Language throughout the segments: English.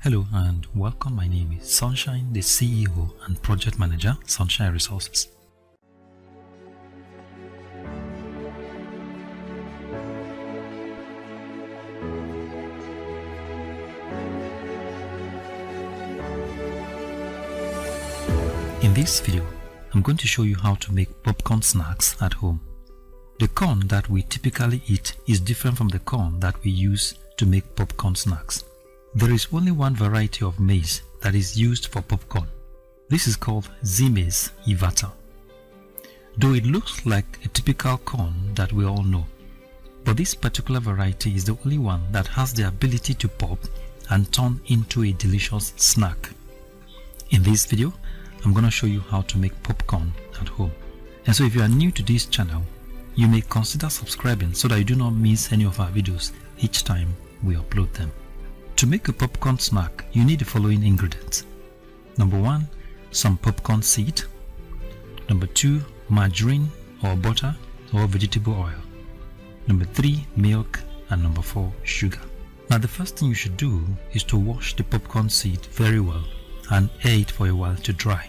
Hello and welcome. My name is Sunshine, the CEO and Project Manager, Sunshine Resources. In this video, I'm going to show you how to make popcorn snacks at home. The corn that we typically eat is different from the corn that we use to make popcorn snacks. There is only one variety of maize that is used for popcorn. This is called Z-maize Ivata. Though it looks like a typical corn that we all know, but this particular variety is the only one that has the ability to pop and turn into a delicious snack. In this video, I'm going to show you how to make popcorn at home. And so if you are new to this channel, you may consider subscribing so that you do not miss any of our videos each time we upload them. To make a popcorn snack, you need the following ingredients. Number 1, some popcorn seed. Number 2, margarine or butter or vegetable oil. Number 3, milk. And number 4, sugar. Now the first thing you should do is to wash the popcorn seed very well and air it for a while to dry.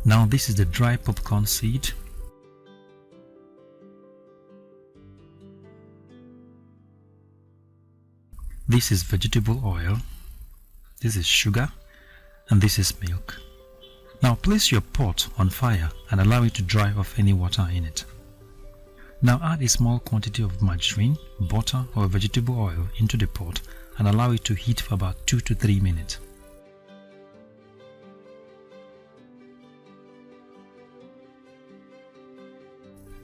Now this is the dry popcorn seed. This is vegetable oil. This is sugar. And this is milk. Now place your pot on fire and allow it to dry off any water in it. Now add a small quantity of margarine, butter or vegetable oil into the pot and allow it to heat for about 2 to 3 minutes.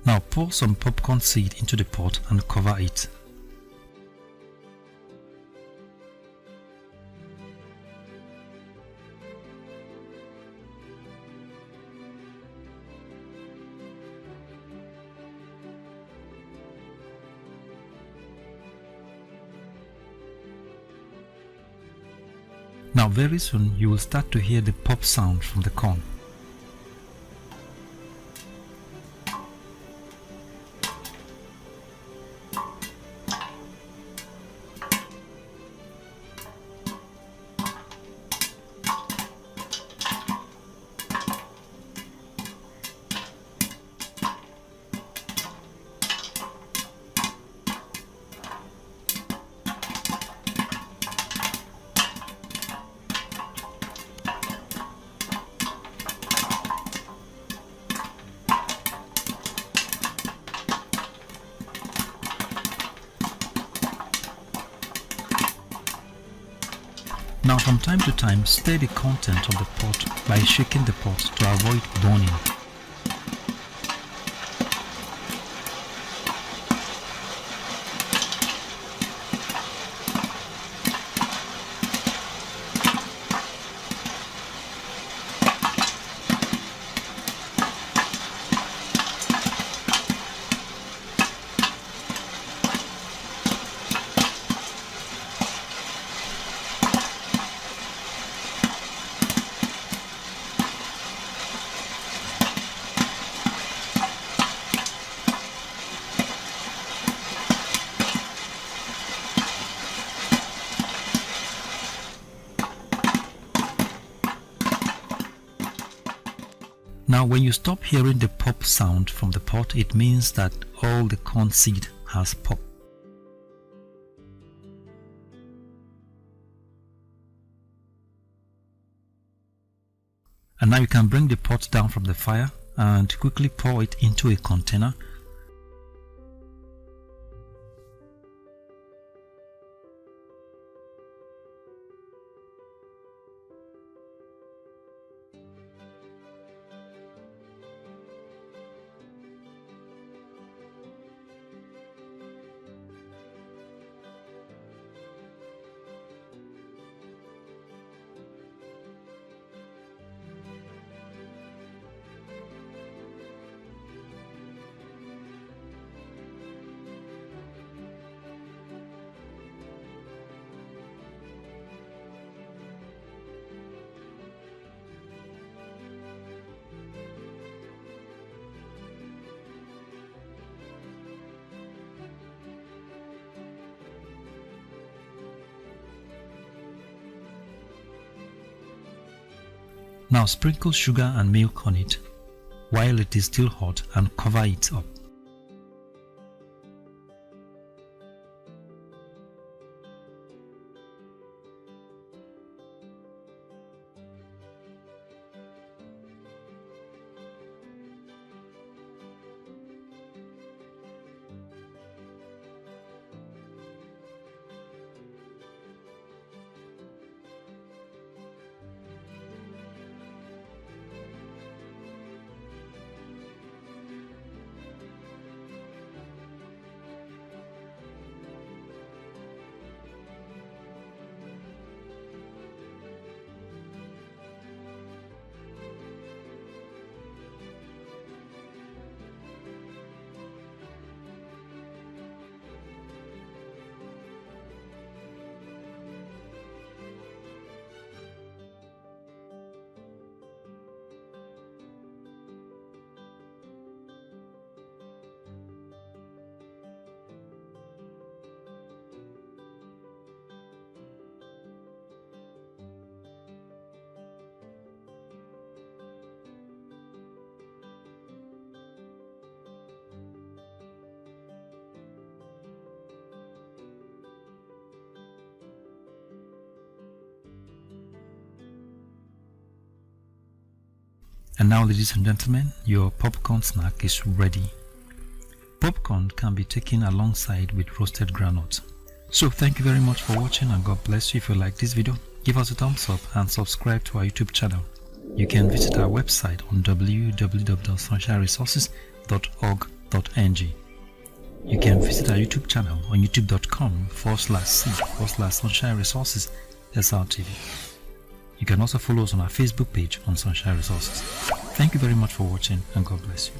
Now pour some popcorn seed into the pot and cover it. Now very soon you will start to hear the pop sound from the corn. Now from time to time, stir the content of the pot by shaking the pot to avoid burning. Now when you stop hearing the pop sound from the pot, it means that all the corn seed has popped. And now you can bring the pot down from the fire and quickly pour it into a container. Now sprinkle sugar and milk on it while it is still hot and cover it up. And now, ladies and gentlemen, your popcorn snack is ready. Popcorn can be taken alongside with roasted groundnuts. So thank you very much for watching, and God bless you. If you like this video, give us a thumbs up and subscribe to our YouTube channel. You can visit our website on www.sunshineresources.org.ng. You can visit our YouTube channel on youtube.com/c/Sunshine Resources SRTV. You can also follow us on our Facebook page on Sunshine Resources. Thank you very much for watching, and God bless you.